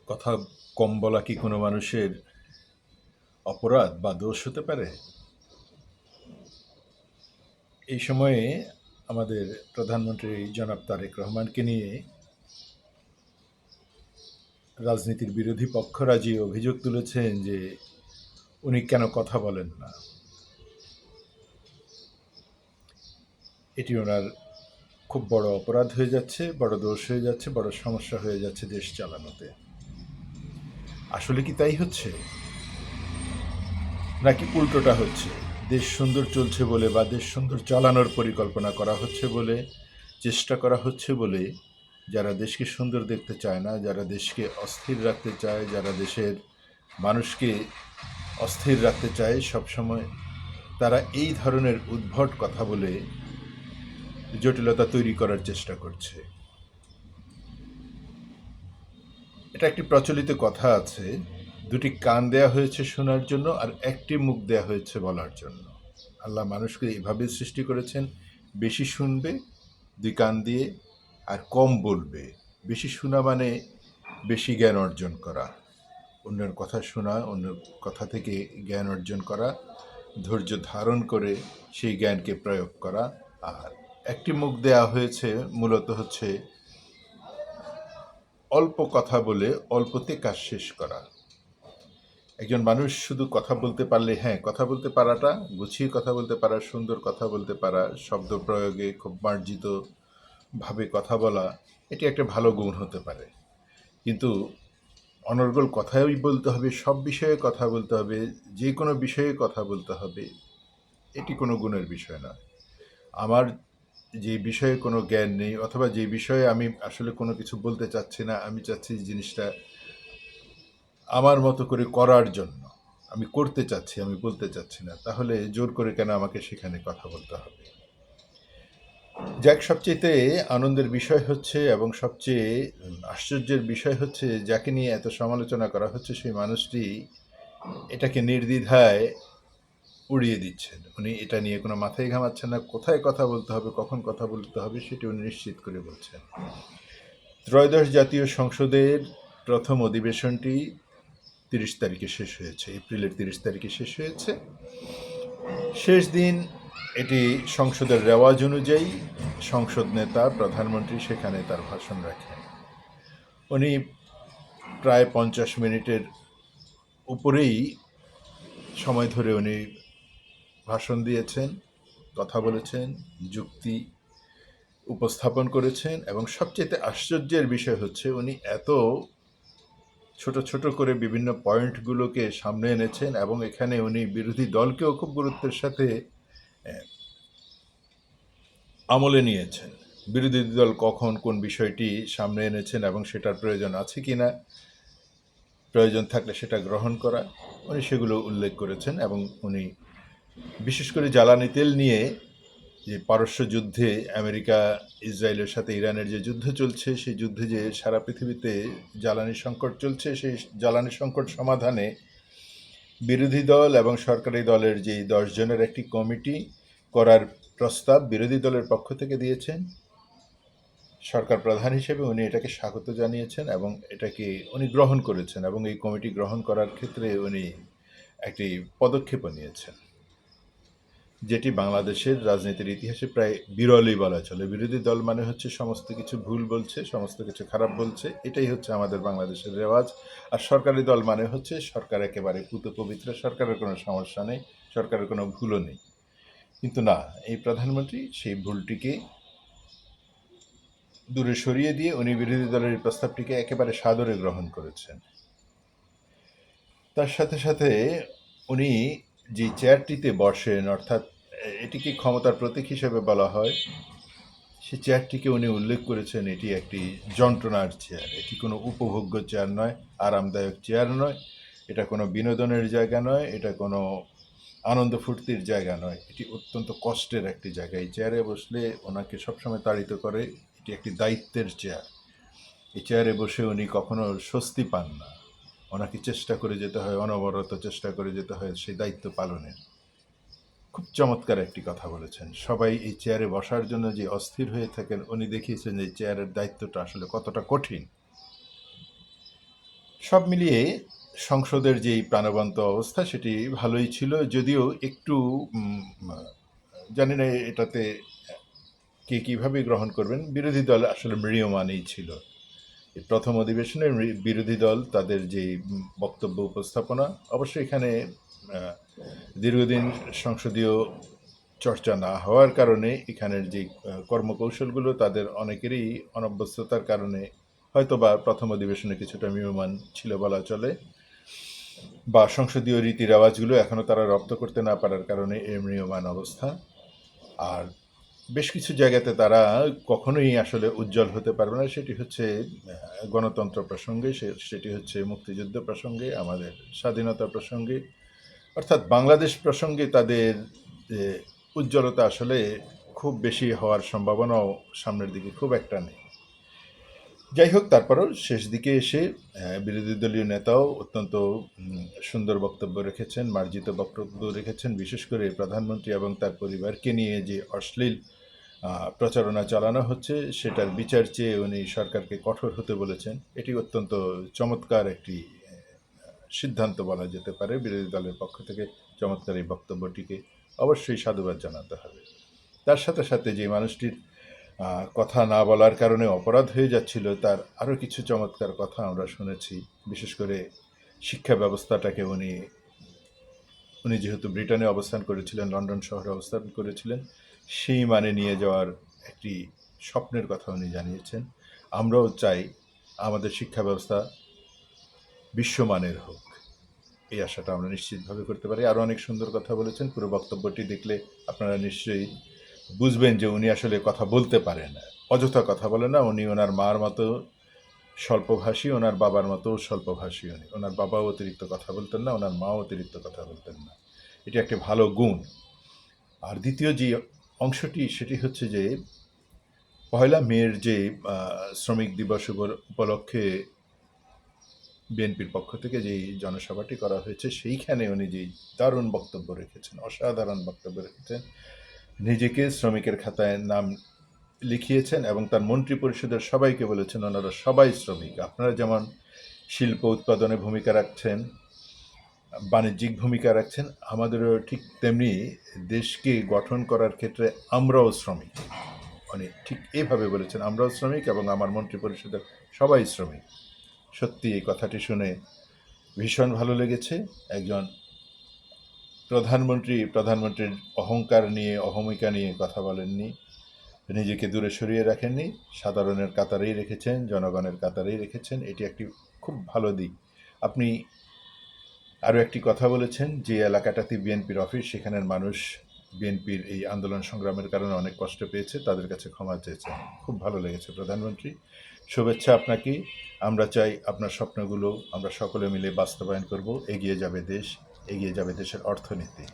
কথা কম বলা কি কোনো মানুষের অপরাধ বা দোষ হতে পারে? এই সময়ে আমাদের প্রধানমন্ত্রী জনাব তারেক রহমানকে নিয়ে রাজনীতির বিরোধী পক্ষরা যে অভিযোগ তুলেছেন যে উনি কেন কথা বলেন না, এটি ওনার খুব বড় অপরাধ হয়ে যাচ্ছে, বড় দোষ হয়ে যাচ্ছে, বড় সমস্যা হয়ে যাচ্ছে দেশ চালানোতে। আসলে কি তাই হচ্ছে, নাকি উল্টোটা হচ্ছে? দেশ সুন্দর চলছে বলে বা দেশ সুন্দর চালানোর পরিকল্পনা করা হচ্ছে বলে, চেষ্টা করা হচ্ছে বলে যারা দেশকে সুন্দর দেখতে চায় না, যারা দেশকে অস্থির রাখতে চায়, যারা দেশের মানুষকে অস্থির রাখতে চায় সবসময়, তারা এই ধরনের উদ্ভট কথা বলে জটিলতা তৈরি করার চেষ্টা করছে। এটা একটি প্রচলিত কথা আছে, দুটি কান দেয়া হয়েছে শোনার জন্য আর একটি মুখ দেয়া হয়েছে বলার জন্য। আল্লাহ মানুষকে এইভাবে সৃষ্টি করেছেন, বেশি শুনবে দুই কান দিয়ে, আর কম বলবে। বেশি শোনা মানে বেশি জ্ঞান অর্জন করা, অন্যের কথা শোনা, অন্যের কথা থেকে জ্ঞান অর্জন করা, ধৈর্য ধারণ করে সেই জ্ঞানকে প্রয়োগ করা। আর একটি মুখ দেয়া হয়েছে মূলত হচ্ছে অল্প কথা বলে অল্পতে কাজ শেষ করা। একজন মানুষ শুধু কথা বলতে পারলে, হ্যাঁ, কথা বলতে পারাটা, গুছিয়ে কথা বলতে পারা, সুন্দর কথা বলতে পারা, শব্দ প্রয়োগে খুব মার্জিত ভাবে কথা বলা, এটি একটা ভালো গুণ হতে পারে। কিন্তু অনর্গল কথাই বলতে হবে, সব বিষয়ে কথা বলতে হবে, যে কোনো বিষয়ে কথা বলতে হবে, এটি কোনো গুণের বিষয় না। আমার যে বিষয়ে কোনো জ্ঞান নেই, অথবা যে বিষয়ে আমি আসলে কোনো কিছু বলতে চাচ্ছি না, আমি চাচ্ছি জিনিসটা আমার মতো করে করার জন্য, আমি করতে চাচ্ছি, আমি বলতে চাচ্ছি না, তাহলে জোর করে কেন আমাকে সেখানে কথা বলতে হবে? যাক, সবচেয়েতে আনন্দের বিষয় হচ্ছে এবং সবচেয়ে আশ্চর্যের বিষয় হচ্ছে, যাকে নিয়ে এত সমালোচনা করা হচ্ছে সেই মানুষটি এটাকে নির্দ্বিধায় উড়িয়ে দিচ্ছেন। উনি এটা নিয়ে কোনো মাথায় ঘামাচ্ছেন না, কোথায় কথা বলতে হবে, কখন কথা বলতে হবে সেটি উনি নিশ্চিত করে বলছেন। ত্রয়োদশ জাতীয় সংসদের প্রথম অধিবেশনটি 30 তারিখে শেষ হয়েছে, এপ্রিলের 30 তারিখে শেষ হয়েছে। শেষ দিন এটি সংসদের রেওয়াজ অনুযায়ী সংসদ নেতা প্রধানমন্ত্রী সেখানে তার ভাষণ রাখেন। উনি প্রায় 50 মিনিটের উপরেই সময় ধরে উনি ভাষণ দিয়েছেন, কথা বলেছেন, যুক্তি উপস্থাপন করেছেন, এবং সবচেয়ে আশ্চর্যের বিষয় হচ্ছে উনি এত ছোট ছোট করে বিভিন্ন পয়েন্টগুলোকে সামনে এনেছেন, এবং এখানে উনি বিরোধী দলকেও খুব গুরুত্বের সাথে আমলে নিয়েছেন। বিরোধী দল কখন কোন বিষয়টি সামনে এনেছেন এবং সেটার প্রয়োজন আছে কিনা, প্রয়োজন থাকলে সেটা গ্রহণ করা, উনি সেগুলো উল্লেখ করেছেন। এবং উনি বিশেষ করে জ্বালানি তেল নিয়ে, যে পারস্য যুদ্ধে আমেরিকা ইসরায়েলের সাথে ইরানের যে যুদ্ধ চলছে, সেই যুদ্ধে যে সারা পৃথিবীতে জ্বালানি সংকট চলছে, সেই জ্বালানি সংকট সমাধানে বিরোধী দল এবং সরকারি দলের যে 10 জনের একটি কমিটি করার প্রস্তাব বিরোধী দলের পক্ষ থেকে দিয়েছেন সরকার প্রধান হিসেবে, উনি এটাকে স্বাগত জানিয়েছেন এবং এটাকে উনি গ্রহণ করেছেন, এবং এই কমিটি গ্রহণ করার ক্ষেত্রে উনি একটি পদক্ষেপও নিয়েছেন, যেটি বাংলাদেশের রাজনীতির ইতিহাসে প্রায় বিরলই বলা চলে। বিরোধী দল মানে হচ্ছে সমস্ত কিছু ভুল বলছে, সমস্ত কিছু খারাপ বলছে, এটাই হচ্ছে আমাদের বাংলাদেশের রেওয়াজ। আর সরকারি দল মানে হচ্ছে সরকার একেবারে পুত পবিত্র, সরকারের কোনো সমস্যা নেই, সরকারের কোনো ভুলও নেই। কিন্তু না, এই প্রধানমন্ত্রী সেই ভুলটিকে দূরে সরিয়ে দিয়ে উনি বিরোধী দলের এই প্রস্তাবটিকে একেবারে সাদরে গ্রহণ করেছেন। তার সাথে সাথে উনি যে চেয়ারটিতে বসেন, অর্থাৎ এটিকে ক্ষমতার প্রতীক হিসেবে বলা হয়, সেই চেয়ারটিকে উনি উল্লেখ করেছেন এটি একটি যন্ত্রণার চেয়ার, এটি কোনো উপভোগ্য চেয়ার নয়, আরামদায়ক চেয়ার নয়, এটা কোনো বিনোদনের জায়গা নয়, এটা কোনো আনন্দ ফুর্তির জায়গা নয়, এটি অত্যন্ত কষ্টের একটি জায়গা। এই চেয়ারে বসলে ওনাকে সবসময় তাড়িত করে, এটি একটি দায়িত্বের চেয়ার। এই চেয়ারে বসে উনি কখনো স্বস্তি পান না, ওনাকে চেষ্টা করে যেতে হয়, অনবরত চেষ্টা করে যেতে হয় সেই দায়িত্ব পালনের। খুব চমৎকার একটি কথা বলেছেন। সবাই এই চেয়ারে বসার জন্য যে অস্থির হয়ে থাকেন, উনি দেখিয়েছেন যে চেয়ারের দায়িত্বটা আসলে কতটা কঠিন। সব মিলিয়ে সংসদের যেই প্রাণবন্ত অবস্থা সেটি ভালোই ছিল, যদিও একটু জানি না এটাতে কে কীভাবে গ্রহণ করবেন। বিরোধী দল আসলে ম্রিয়মাণই ছিল। এই প্রথম অধিবেশনে বিরোধী দল তাদের যে বক্তব্য উপস্থাপনা, অবশ্যই এখানে দীর্ঘদিন সংসদীয় চর্চা না হওয়ার কারণে এখানের যে কর্মকৌশলগুলো তাদের অনেকেরই অনভ্যস্ততার কারণে হয়তোবা প্রথম অধিবেশনে কিছুটা ম্রিয়মাণ ছিল বলা চলে, বা সংসদীয় রীতি রেওয়াজগুলো এখনও তারা রপ্ত করতে না পারার কারণে এই ম্রিয়মাণ অবস্থা। আর বেশ কিছু জায়গাতে তারা কখনোই আসলে উজ্জ্বল হতে পারবে না, সেটি হচ্ছে গণতন্ত্র প্রসঙ্গে, সেটি হচ্ছে মুক্তিযুদ্ধ প্রসঙ্গে, আমাদের স্বাধীনতা প্রসঙ্গে, অর্থাৎ বাংলাদেশ প্রসঙ্গে তাদের উজ্জ্বলতা আসলে খুব বেশি হওয়ার সম্ভাবনাও সামনের দিকে খুব একটা নেই। যাই হোক, তারপরেও শেষ দিকে এসে বিরোধী দলীয় নেতাও অত্যন্ত সুন্দর বক্তব্য রেখেছেন, মার্জিত বক্তব্য রেখেছেন। বিশেষ করে প্রধানমন্ত্রী এবং তার পরিবারকে নিয়ে যে অশ্লীল প্রচারণা চালানো হচ্ছে সেটার বিচার চেয়ে উনি সরকারকে কঠোর হতে বলেছেন। এটি অত্যন্ত চমৎকার একটি সিদ্ধান্ত বলা যেতে পারে। বিরোধী দলের পক্ষ থেকে চমৎকার এই বক্তব্যটিকে অবশ্যই সাধুবাদ জানাতে হবে। তার সাথে সাথে যে মানুষটির কথা না বলার কারণে অপরাধ হয়ে যাচ্ছিল, তার আরও কিছু চমৎকার কথা আমরা শুনেছি। বিশেষ করে শিক্ষা ব্যবস্থাটাকে উনি যেহেতু ব্রিটেনে অবস্থান করেছিলেন, লন্ডন শহরে অবস্থান করেছিলেন, সেই মানে নিয়ে যাওয়ার একটি স্বপ্নের কথা উনি জানিয়েছেন। আমরাও চাই আমাদের শিক্ষা ব্যবস্থা বিশ্বমানের হোক, এই আশাটা আমরা নিশ্চিতভাবে করতে পারি। আরও অনেক সুন্দর কথা বলেছেন। পুরো বক্তব্যটি দেখলে আপনারা নিশ্চয়ই বুঝবেন যে উনি আসলে কথা বলতে পারেন না, অযথা কথা বলেন না। উনি ওনার মার মতো স্বল্পভাষী, ওনার বাবার মতো স্বল্পভাষী। উনি, ওনার বাবাও অতিরিক্ত কথা বলতেন না, ওনার মাও অতিরিক্ত কথা বলতেন না। এটি একটি ভালো গুণ। আর দ্বিতীয় যে অংশটি সেটি হচ্ছে যে পহেলা মের যে শ্রমিক দিবস উপলক্ষে বিএনপির পক্ষ থেকে যেই জনসভাটি করা হয়েছে সেইখানে উনি যেই দারুণ বক্তব্য রেখেছেন, অসাধারণ বক্তব্য রেখেছেন। নিজেকে শ্রমিকের খাতায় নাম লিখিয়েছেন এবং তার মন্ত্রী পরিষদের সবাইকে বলেছেন ওনারা সবাই শ্রমিক। আপনারা যেমন শিল্প উৎপাদনে ভূমিকা রাখছেন, বাণিজ্যিক ভূমিকা রাখছেন, আমাদেরও ঠিক তেমনি দেশকে গঠন করার ক্ষেত্রে আমরাও শ্রমিক। মানে ঠিক এইভাবে বলেছেন, আমরাও শ্রমিক এবং আমার মন্ত্রী পরিষদের সবাই শ্রমিক। সত্যি এই কথাটি শুনে ভীষণ ভালো লেগেছে। একজন প্রধানমন্ত্রীর অহংকার নিয়ে, অহমিকা নিয়ে কথা বলেননি, নিজেকে দূরে সরিয়ে রাখেননি, সাধারণের কাতারেই রেখেছেন, জনগণের কাতারেই রেখেছেন। এটি একটি খুব ভালো দিক। আপনি আরও একটি কথা বলেছেন, যে এলাকাটাতে বিএনপির অফিস, সেখানের মানুষ বিএনপির এই আন্দোলন সংগ্রামের কারণে অনেক কষ্ট পেয়েছে, তাদের কাছে ক্ষমা চেয়েছেন। খুব ভালো লেগেছে প্রধানমন্ত্রী। শুভেচ্ছা আপনাকে। আমরা চাই আপনার স্বপ্নগুলো আমরা সকলে মিলে বাস্তবায়ন করব। এগিয়ে যাবে দেশ, এগিয়ে যাবে দেশের অর্থনীতি।